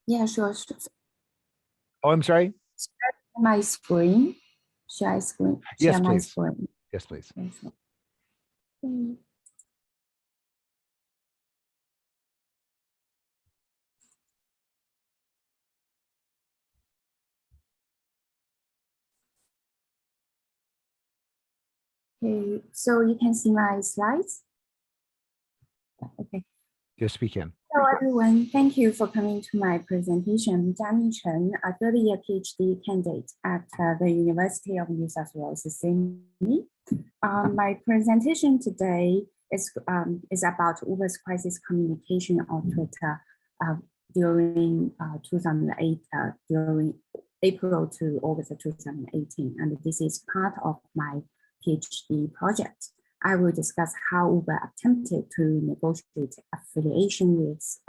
Yeah, sure. Oh, I'm sorry. Share my screen. Share screen. Yes, Share my please. screen. Yes, please. Yeah, sure. Mm. Okay, so you can see my slides. Okay. Yes, we can. Hello, everyone. Thank you for coming to my presentation. I'm Jiani Chen, a third-year PhD candidate at the University of New South Wales, Sydney. My presentation today is about Uber's crisis communication on Twitter during 2008, during April to August of 2018, and this is part of my PhD project. I will discuss how Uber attempted to negotiate affiliation with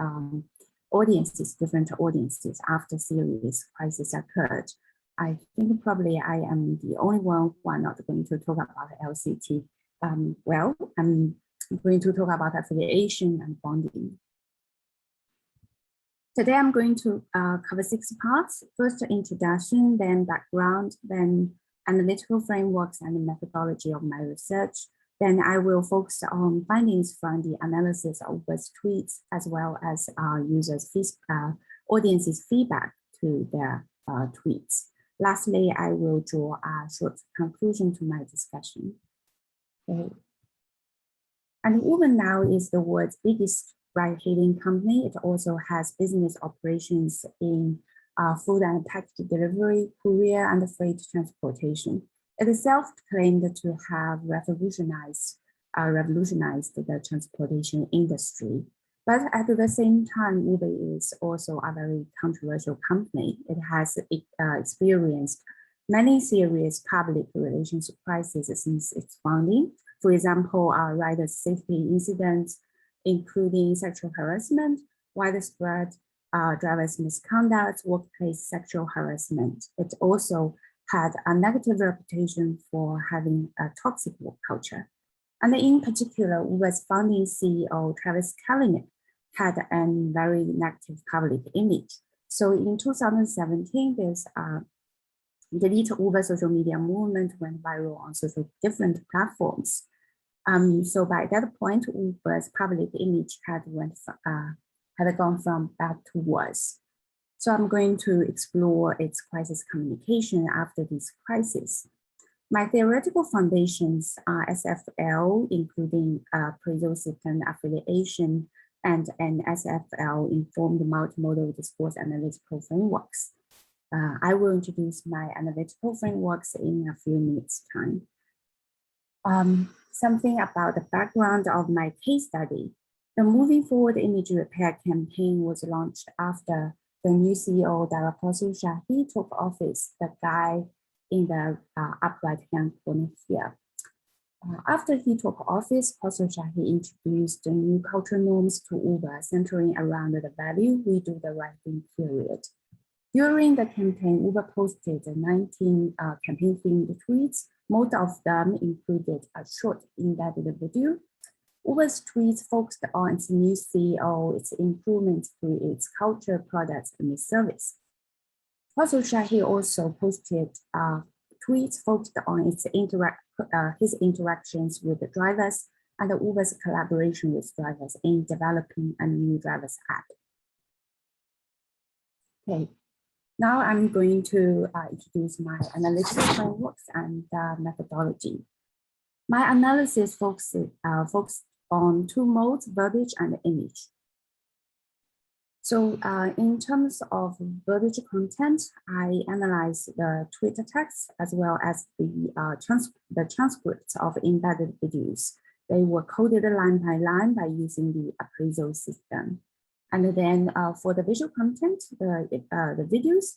different audiences after serious crisis occurred. I think probably I am the only one who are not going to talk about LCT. Well, I'm going to talk about affiliation and bonding. Today, I'm going to cover 6 parts. First, introduction, then background, then analytical frameworks and the methodology of my research. Then I will focus on findings from the analysis of Uber's tweets, as well as audience's feedback to their tweets. Lastly, I will draw a short conclusion to my discussion. Okay. And Uber now is the world's biggest ride-hailing company. It also has business operations in food and package delivery, courier, and freight transportation. It is self-claimed to have revolutionized the transportation industry. But at the same time, Uber is also a very controversial company. It has experienced many serious public relations crises since its founding. For example, rider safety incidents, including sexual harassment, widespread drivers' misconduct, workplace sexual harassment. It also had a negative reputation for having a toxic work culture. And in particular, Uber's founding CEO, Travis Kalanick, had a very negative public image. So in 2017, there's Delete Uber social media movement went viral on different platforms. So by that point, Uber's public image had gone from bad to worse. So I'm going to explore its crisis communication after this crisis. My theoretical foundations are SFL, including pre-Josephian affiliation and an SFL-informed multimodal discourse analytical frameworks. I will introduce my analytical frameworks in a few minutes' time. Something about the background of my case study. The Moving Forward Image Repair campaign was launched after the new CEO, Daraposu Shahi, took office, the guy in the up right-hand corner here. After he took office, Posu Shahi introduced the new cultural norms to Uber, centering around the value we do the right thing period. During the campaign, Uber posted 19 campaign-themed tweets. Most of them included a short embedded video. Uber's tweets focused on its new CEO, its improvements to its culture, products, and service. Posu Shahi also posted tweets focused on his interactions with the drivers and Uber's collaboration with drivers in developing a new drivers app. Okay. Now I'm going to introduce my analytical frameworks and methodology. My analysis focused on 2 modes, verbiage and image. So in terms of verbiage content, I analyzed the Twitter text as well as the transcripts of embedded videos. They were coded line by line by using the appraisal system. And then for the visual content, the videos,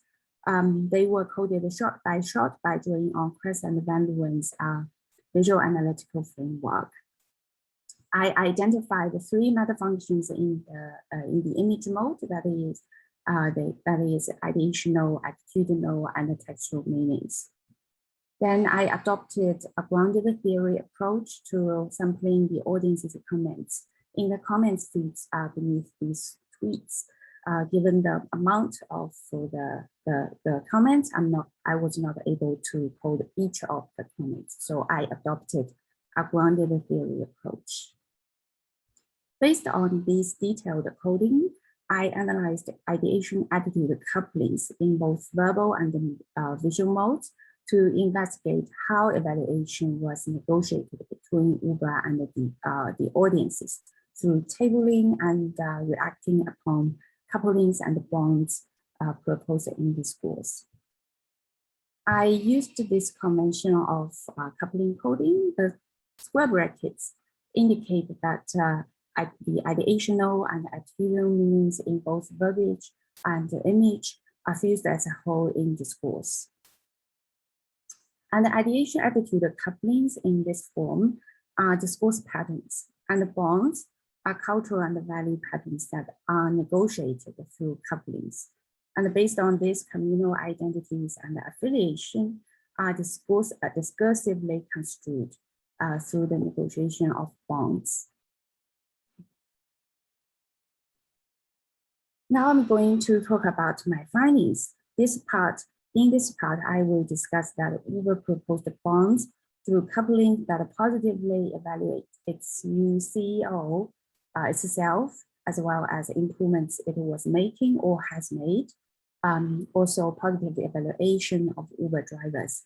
they were coded shot by drawing on Chris and Van Leeuwen's visual analytical framework. I identified the 3 meta functions in the image mode, that is ideational, attitudinal, and textual meanings. Then I adopted a grounded theory approach to sampling the audience's comments in the comments feeds beneath these tweets. given the amount of the comments, I was not able to code each of the comments. So I adopted a grounded theory approach. Based on this detailed coding, I analyzed ideation attitude couplings in both verbal and visual modes to investigate how evaluation was negotiated between Uber and the audiences through tabling and reacting upon couplings and bonds proposed in the schools. I used this convention of coupling coding. The square brackets indicate that the ideational and attitudinal meanings in both verbiage and image are fused as a whole in discourse. And the ideation attitude couplings in this form are discourse patterns, and the bonds are cultural and value patterns that are negotiated through couplings. And based on these communal identities and affiliation are discursively construed through the negotiation of bonds. Now I'm going to talk about my findings. In this part, I will discuss that Uber proposed bonds through coupling that positively evaluate its new CEO itself, as well as improvements it was making or has made. Also positive evaluation of Uber drivers.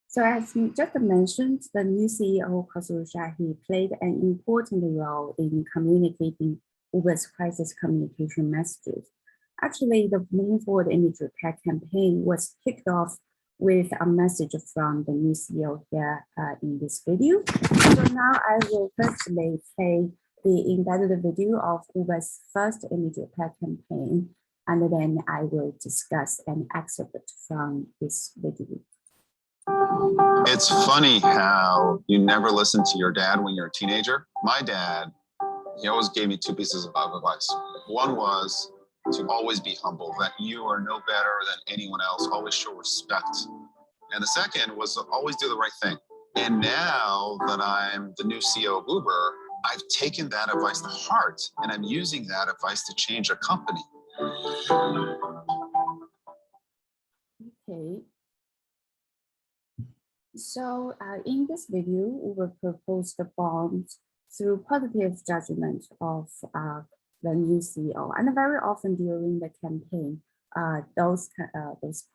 So as just mentioned, the new CEO, Khosrow Shahi, played an important role in communicating Uber's crisis communication messages. Actually, the main forward image repair campaign was kicked off with a message from the new CEO here in this video. So now I will firstly play the embedded video of Uber's first image repair campaign, and then I will discuss an excerpt from this video. It's funny how you never listen to your dad when you're a teenager. My dad, he always gave me two pieces of advice. One was to always be humble, that you are no better than anyone else, always show respect. And the second was to always do the right thing. And now that I'm the new CEO of Uber, I've taken that advice to heart, and I'm using that advice to change a company. Okay. So in this video, Uber proposed the bonds through positive judgment of the new CEO. And very often during the campaign, those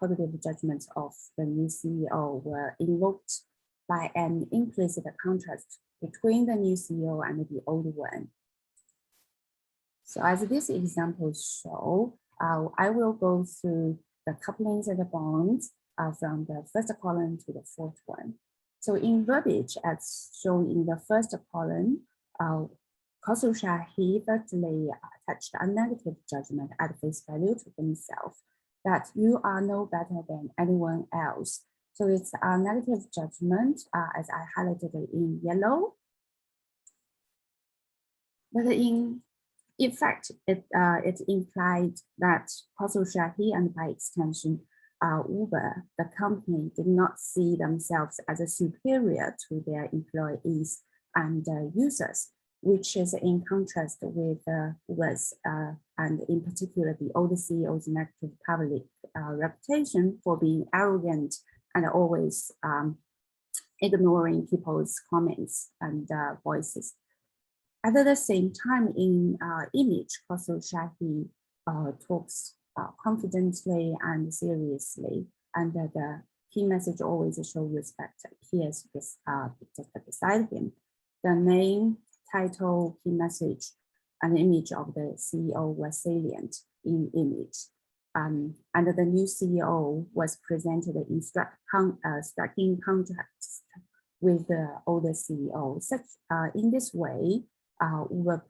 positive judgments of the new CEO were invoked by an implicit contrast between the new CEO and the old one. So as this example show, I will go through the couplings and the bonds from the first column to the fourth one. So in verbiage, as shown in the first column, Khosrow Shahi firstly attached a negative judgment at face value to himself, that you are no better than anyone else. So it's a negative judgment, as I highlighted in yellow. But in effect, it implied that Khosrow Shahi, and by extension, Uber, the company, did not see themselves as a superior to their employees and users, which is in contrast with Uber's, and in particular, the old CEO's negative public reputation for being arrogant and always ignoring people's comments and voices. At the same time, in image, Khosrow Shahi talks confidently and seriously, and the key message always show respect appears just beside him. The name, title, key message, and image of the CEO was salient in image. And the new CEO was presented in striking contrast with the older CEO. In this way, Uber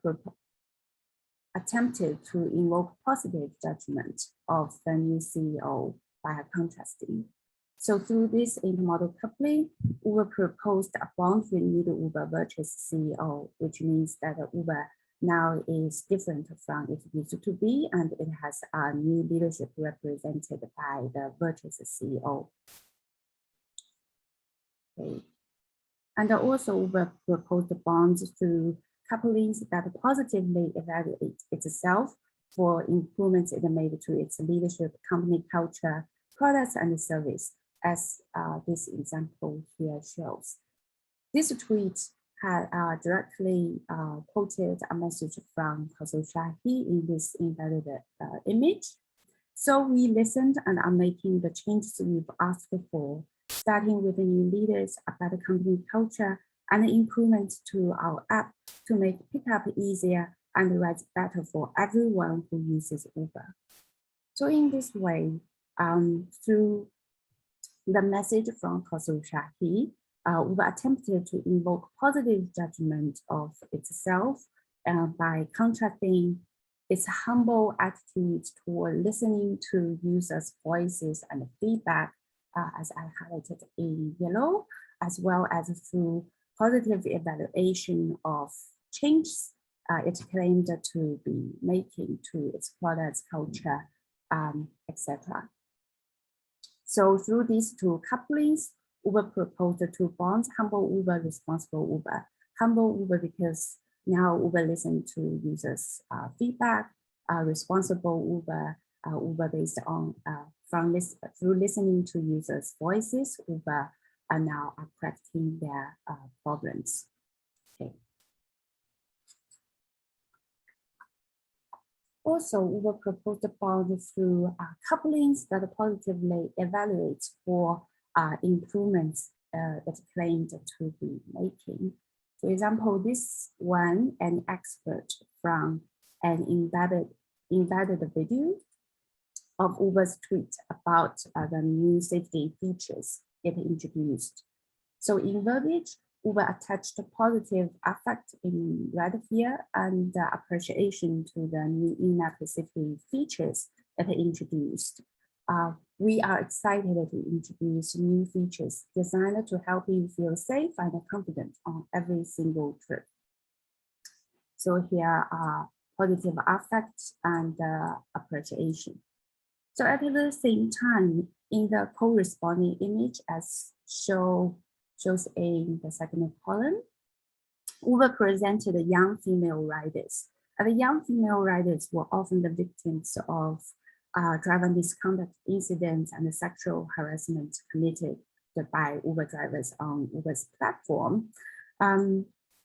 attempted to invoke positive judgment of the new CEO by contrasting. So through this intermodal coupling, Uber proposed a bond renewed Uber virtuous CEO, which means that Uber now is different from it used to be, and it has a new leadership represented by the virtuous CEO. Okay. And also Uber proposed bonds through couplings that positively evaluate itself for improvements it made to its leadership, company culture, products, and service, as this example here shows. This tweet had directly quoted a message from Shahi in this embedded image. So we listened and are making the changes we've asked for, starting with the new leaders, a better company culture, and improvements to our app to make pickup easier and rides better for everyone who uses Uber. So in this way, through the message from Shahi, Uber attempted to invoke positive judgment of itself by contrasting its humble attitude toward listening to users' voices and feedback, as I highlighted in yellow, as well as through positive evaluation of changes it claimed to be making to its products, culture, etc. So through these two couplings, Uber proposed two bonds: humble Uber, responsible Uber. Humble Uber because now Uber listens to users' feedback. Responsible Uber, Uber based on through listening to users' voices, Uber are now correcting their problems. Okay. Also, Uber proposed a bond through couplings that positively evaluates for improvements that claimed to be making. For example, this one, an expert from an embedded video of Uber's tweet about the new safety features it introduced. So in verbiage, Uber attached a positive affect in red here and appreciation to the new in-app safety features that it introduced. We are excited to introduce new features designed to help you feel safe and confident on every single trip. So here are positive affect and appreciation. So at the same time, in the corresponding image as shows in the second column, Uber presented young female riders. And the young female riders were often the victims of driver misconduct incidents and sexual harassment committed by Uber drivers on Uber's platform,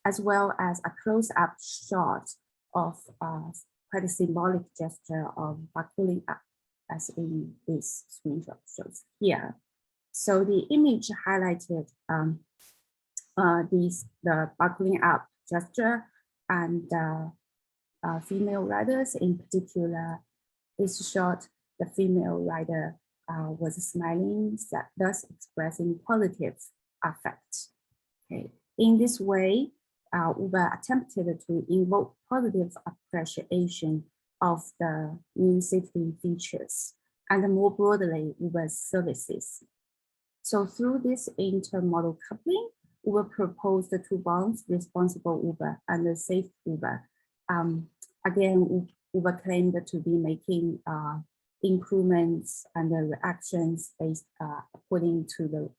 as well as a close-up shot of quite a symbolic gesture of buckling up, as in this screenshot shows here. So the image highlighted the buckling up gesture and female riders in particular. This shot, the female rider was smiling, thus expressing positive affect. Okay. In this way, Uber attempted to invoke positive appreciation of the new safety features and more broadly Uber's services. So through this intermodal coupling, Uber proposed the two bonds: responsible Uber and safe Uber. Again, Uber claimed to be making improvements and reactions based according to the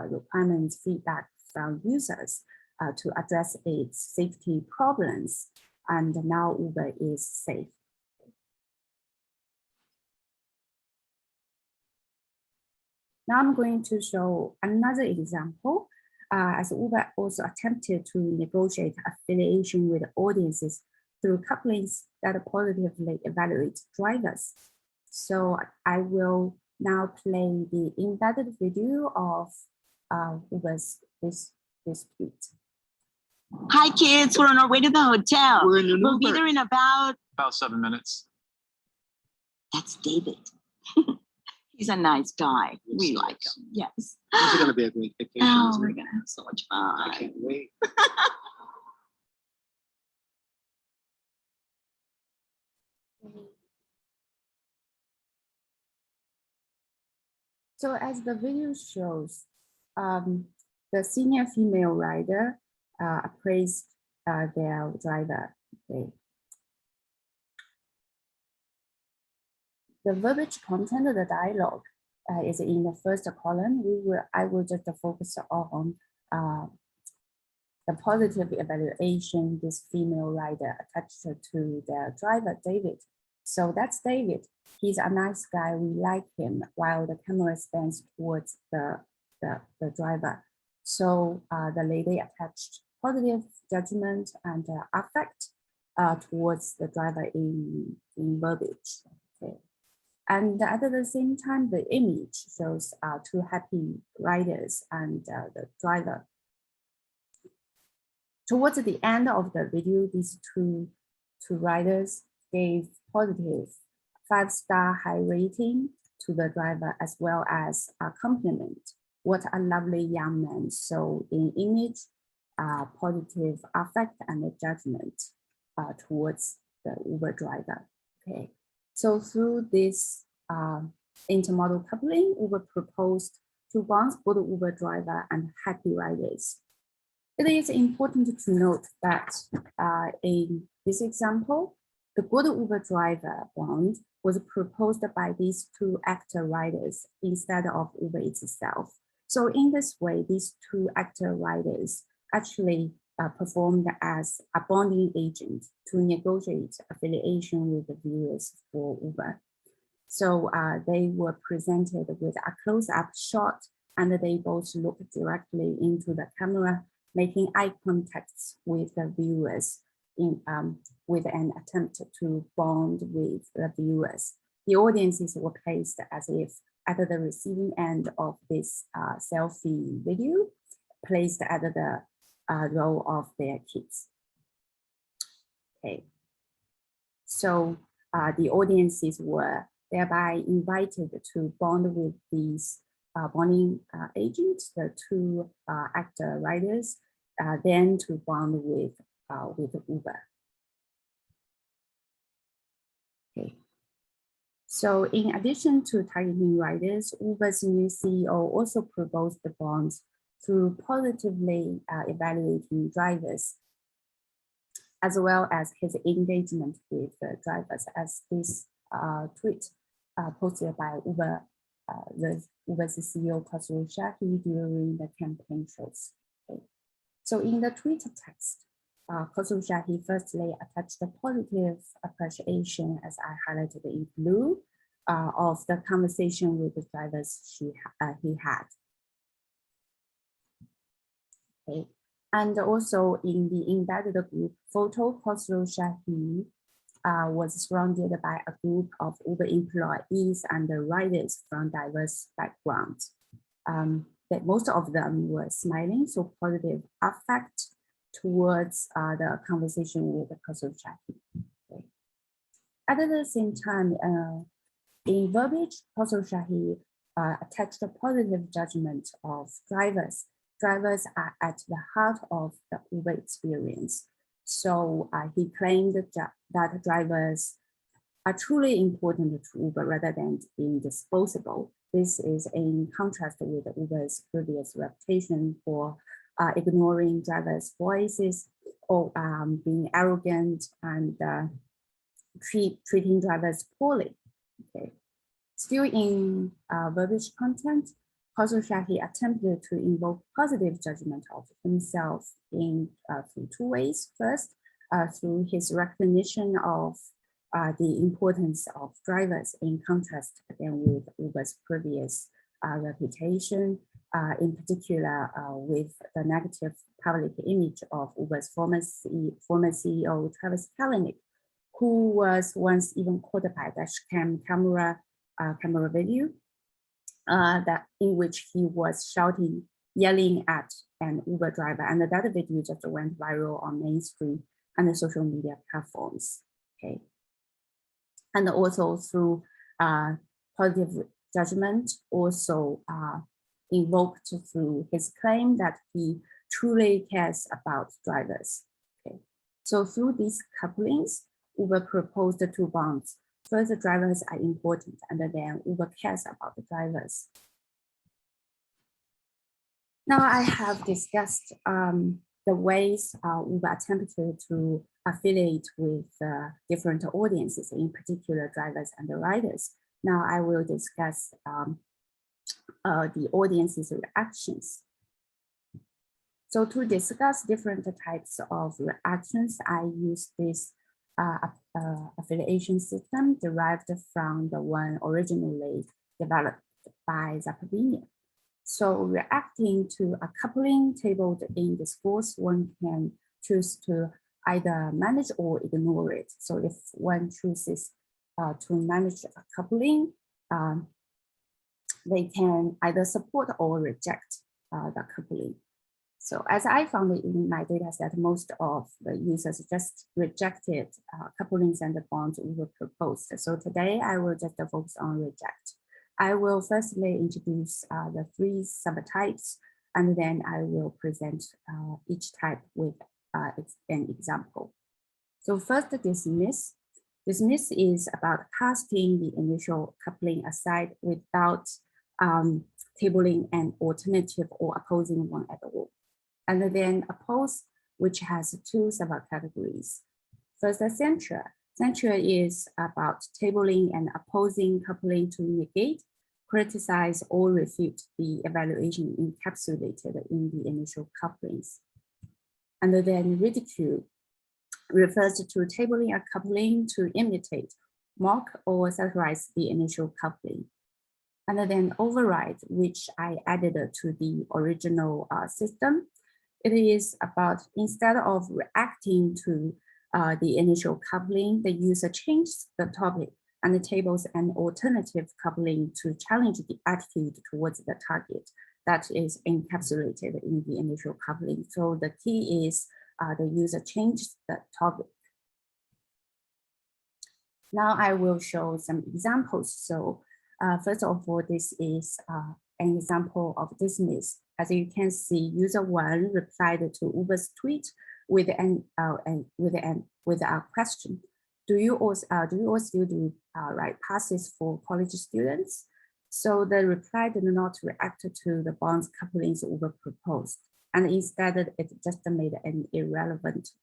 requirements feedback from users to address its safety problems. And now Uber is safe. Now I'm going to show another example as Uber also attempted to negotiate affiliation with audiences through couplings that positively evaluate drivers. So I will now play the embedded video of Uber's this tweet. Hi kids, we're on our way to the hotel. We'll be there in about 7 minutes. That's David. He's a nice guy. Yes, We he like is. him. Yes. This is going to be a great vacation. Oh, isn't we're it? gonna have so much I fun. can't wait. So as the video shows, the senior female rider appraised their driver. Okay. The verbiage content of the dialogue is in the first column. I will just focus on the positive evaluation this female rider attached to the driver, David. So that's David. He's a nice guy. We like him, while the camera stands towards the driver. So the lady attached positive judgment and affect towards the driver in verbiage. Okay. And at the same time, the image shows two happy riders and the driver. Towards the end of the video, these two riders gave positive 5-star high rating to the driver, as well as a compliment. What a lovely young man. So in image, positive affect and judgment towards the Uber driver. Okay. So through this intermodal coupling, Uber proposed 2 bonds for the Uber driver and happy riders. It is important to note that in this example, the good Uber driver bond was proposed by these 2 actor riders instead of Uber itself. So in this way, these 2 actor riders actually performed as a bonding agent to negotiate affiliation with the viewers for Uber. So they were presented with a close-up shot, and they both looked directly into the camera, making eye contact with the viewers with an attempt to bond with the viewers. The audiences were placed as if at the receiving end of this selfie video, placed at the row of their kids. Okay, so the audiences were thereby invited to bond with these bonding agents, the 2 actor riders, then to bond with Uber. Okay. So in addition to targeting riders, Uber's new CEO also proposed the bonds through positively evaluating drivers, as well as his engagement with the drivers, as this tweet posted by Uber's CEO Khosrow Shahi during the campaign shows. Okay. So in the tweet text, Khosrow Shahi firstly attached a positive appreciation, as I highlighted in blue, of the conversation with the drivers he had. Okay. And also in the embedded group photo, Khosrow Shahi was surrounded by a group of Uber employees and the riders from diverse backgrounds. That most of them were smiling, so positive affect towards the conversation with Khosrow Shahi. Okay. At the same time, in verbiage, Khosrow Shahi attached a positive judgment of drivers. Drivers are at the heart of the Uber experience. So he claimed that drivers are truly important to Uber rather than being disposable. This is in contrast with Uber's previous reputation for ignoring drivers' voices or being arrogant and treating drivers poorly. Okay. Still in verbiage content, Khosrow Shahi attempted to invoke positive judgment of himself in through 2 ways. First, through his recognition of the importance of drivers in contrast again with Uber's previous reputation, in particular with the negative public image of Uber's former CEO, Travis Kalanick, who was once even caught by dashcam camera video that in which he was shouting, yelling at an Uber driver, and that video just went viral on mainstream and the social media platforms. Okay, and also through positive judgment, also invoked through his claim that he truly cares about drivers. Okay, so through these couplings, Uber proposed 2 bonds. First, the drivers are important, and then Uber cares about the drivers. Now I have discussed the ways Uber attempted to affiliate with different audiences, in particular drivers and the riders. Now I will discuss the audience's reactions. So to discuss different types of reactions, I use this affiliation system derived from the one originally developed by Zapparini. So reacting to a coupling tabled in this course, one can choose to either manage or ignore it. So if one chooses to manage a coupling, they can either support or reject the coupling. So as I found it in my data set, most of the users just rejected couplings and the bonds we were proposed. So today I will just focus on reject. I will firstly introduce the 3 subtypes, and then I will present each type with an example. So first, dismiss. Dismiss is about casting the initial coupling aside without tabling an alternative or opposing one at all. And then oppose, which has 2 subcategories. First, censure. Censure is about tabling and opposing coupling to negate, criticize, or refute the evaluation encapsulated in the initial couplings. And then ridicule refers to tabling a coupling to imitate, mock, or satirize the initial coupling. And then override, which I added to the original system. It is about, instead of reacting to the initial coupling, the user changes the topic and tables an alternative coupling to challenge the attitude towards the target that is encapsulated in the initial coupling. So the key is the user changes the topic. Now I will show some examples. So first of all, this is an example of dismiss. As you can see, user 1 replied to Uber's tweet with a question. Do you also do write passes for college students? So the reply did not react to the bonds couplings Uber proposed, and instead it just made an irrelevant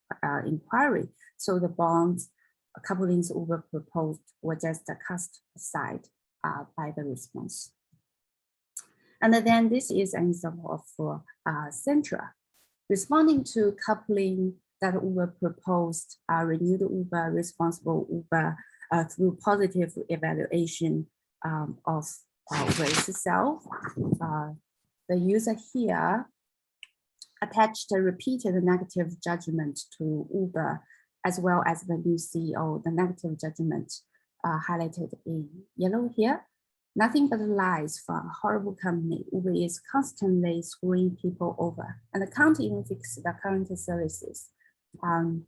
inquiry. So the bonds couplings Uber proposed were just cast aside by the response. And then this is an example of Centra. Responding to coupling that Uber proposed, renewed Uber, responsible Uber through positive evaluation of Uber itself. The user here attached a repeated negative judgment to Uber, as well as the new CEO, the negative judgment highlighted in yellow here. Nothing but lies from a horrible company. Uber is constantly screwing people over and can't even fix the current services.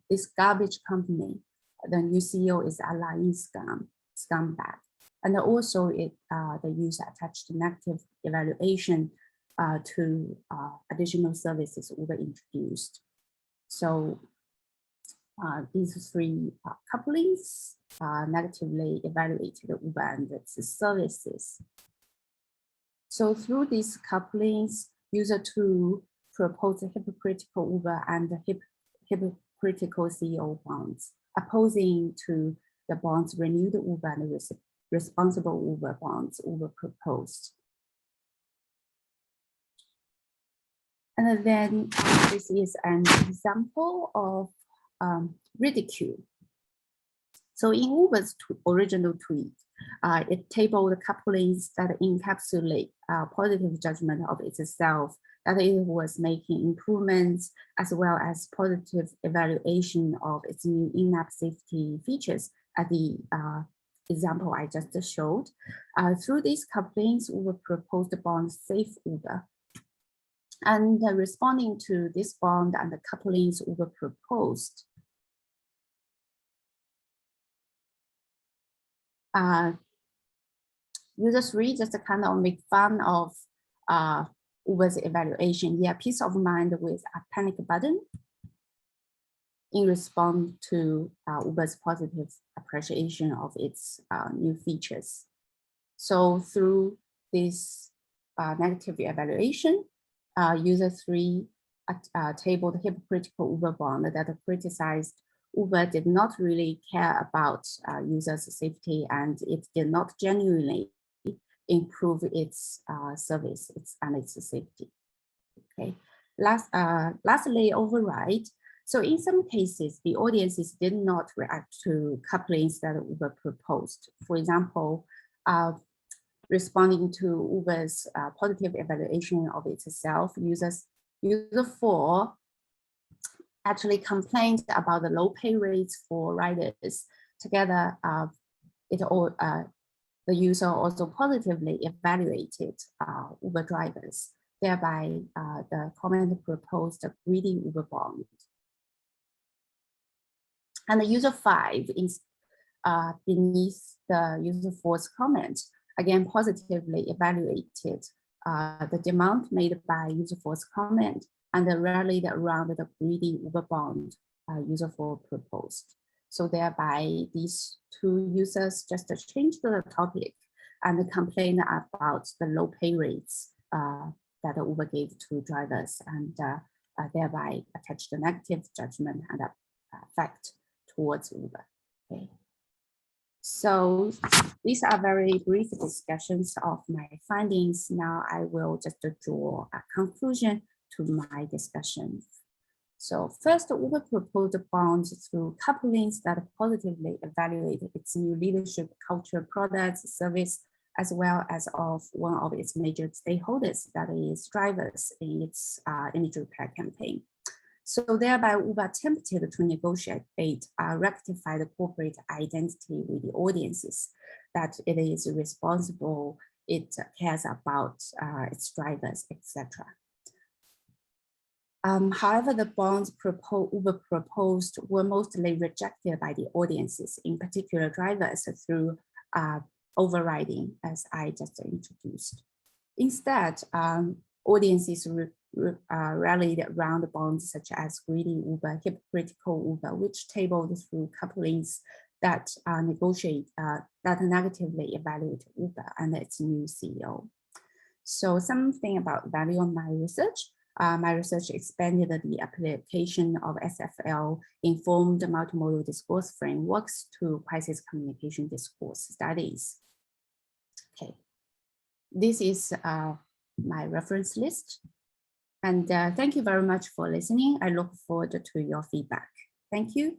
This garbage company, the new CEO is a lying scumbag. And also the user attached negative evaluation to additional services Uber introduced. So these 3 couplings negatively evaluated Uber and its services. So through these couplings, user 2 proposed hypocritical Uber and hypocritical CEO bonds, opposing to the bonds renewed Uber and responsible Uber bonds Uber proposed. And then this is an example of ridicule. So in Uber's original tweet, it tabled couplings that encapsulate positive judgment of itself, that it was making improvements, as well as positive evaluation of its new in-app safety features at the example I just showed. Through these couplings, Uber proposed bond safe Uber. And responding to this bond and the couplings Uber proposed, user 3 just kind of make fun of Uber's evaluation. Yeah, peace of mind with a panic button in response to Uber's positive appreciation of its new features. So through this negative evaluation, user 3 tabled hypocritical Uber bond that criticized Uber did not really care about users' safety, and it did not genuinely improve its service and its safety. Okay, Lastly, override. So in some cases, the audiences did not react to couplings that Uber proposed. For example, responding to Uber's positive evaluation of itself, user 4 actually complained about the low pay rates for riders. Together, the user also positively evaluated Uber drivers. Thereby, the comment proposed a greedy Uber bond. And the user 5 beneath the user 4's comment, again positively evaluated the demand made by user 4's comment and rallied around the greedy Uber bond user 4 proposed. So thereby these two users just changed the topic and complained about the low pay rates that Uber gave to drivers, and thereby attached a negative judgment and effect towards Uber. Okay. So these are very brief discussions of my findings. Now I will just draw a conclusion to my discussion. So first, Uber proposed bonds through couplings that positively evaluate its new leadership, culture, products, service, as well as of one of its major stakeholders, that is drivers, in its image repair campaign. So thereby Uber attempted to negotiate, rectify the corporate identity with the audiences, that it is responsible, it cares about its drivers, etc. However, the bonds Uber proposed were mostly rejected by the audiences, in particular drivers, through overriding, as I just introduced. Instead, audiences rallied around bonds such as greedy Uber, hypocritical Uber, which tabled through couplings that that negatively evaluate Uber and its new CEO. So something about value on my research. My research expanded the application of SFL informed multimodal discourse frameworks to crisis communication discourse studies. Okay, this is my reference list. And thank you very much for listening. I look forward to your feedback. Thank you.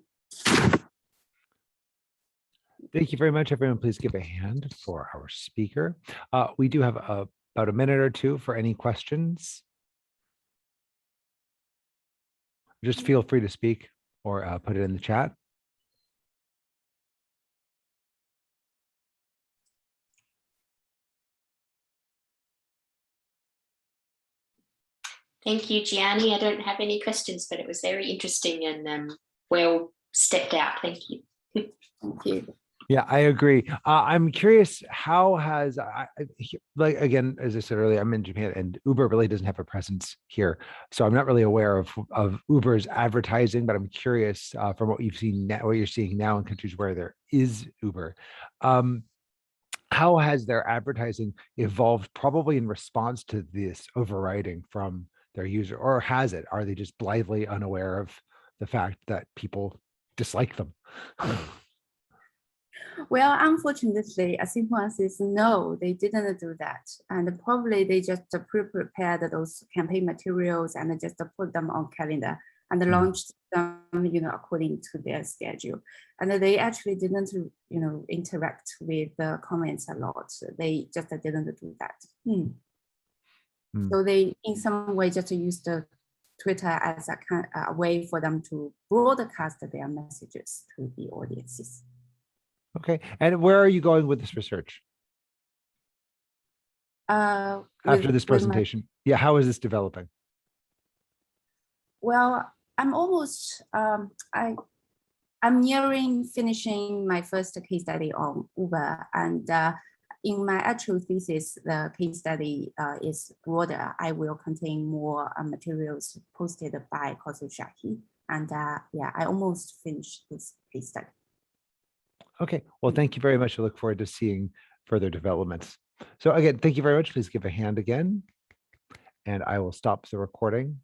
Thank you very much, everyone. Please give a hand for our speaker. We do have about a minute or two for any questions. Just feel free to speak or put it in the chat. Thank you, Jiani. I don't have any questions, but it was very interesting and well stepped out. Thank you. Thank you. Yeah, I agree. I'm curious, how has, like, again, as I said earlier, I'm in Japan and Uber really doesn't have a presence here. So I'm not really aware of Uber's advertising, but I'm curious from what you've seen now, what you're seeing now in countries where there is Uber. How has their advertising evolved, probably in response to this overriding from their user, or has it? Are they just blithely unaware of the fact that people dislike them? Well, unfortunately, a simple answer is no, they didn't do that. And probably they just pre-prepared those campaign materials and just put them on calendar and launched them, according to their schedule. And they actually didn't, interact with the comments a lot. They just didn't do that. So they, in some way, just used the Twitter as a way for them to broadcast their messages to the audiences. Okay, and where are you going with this research? After this presentation, yeah, how is this developing? Well, I'm almost, I'm nearing finishing my first case study on Uber, and in my actual thesis, the case study is broader. I will contain more materials posted by Kosu Shaki, and yeah, I almost finished this case study. Okay, well, thank you very much. I look forward to seeing further developments. So again, thank you very much. Please give a hand again, and I will stop the recording.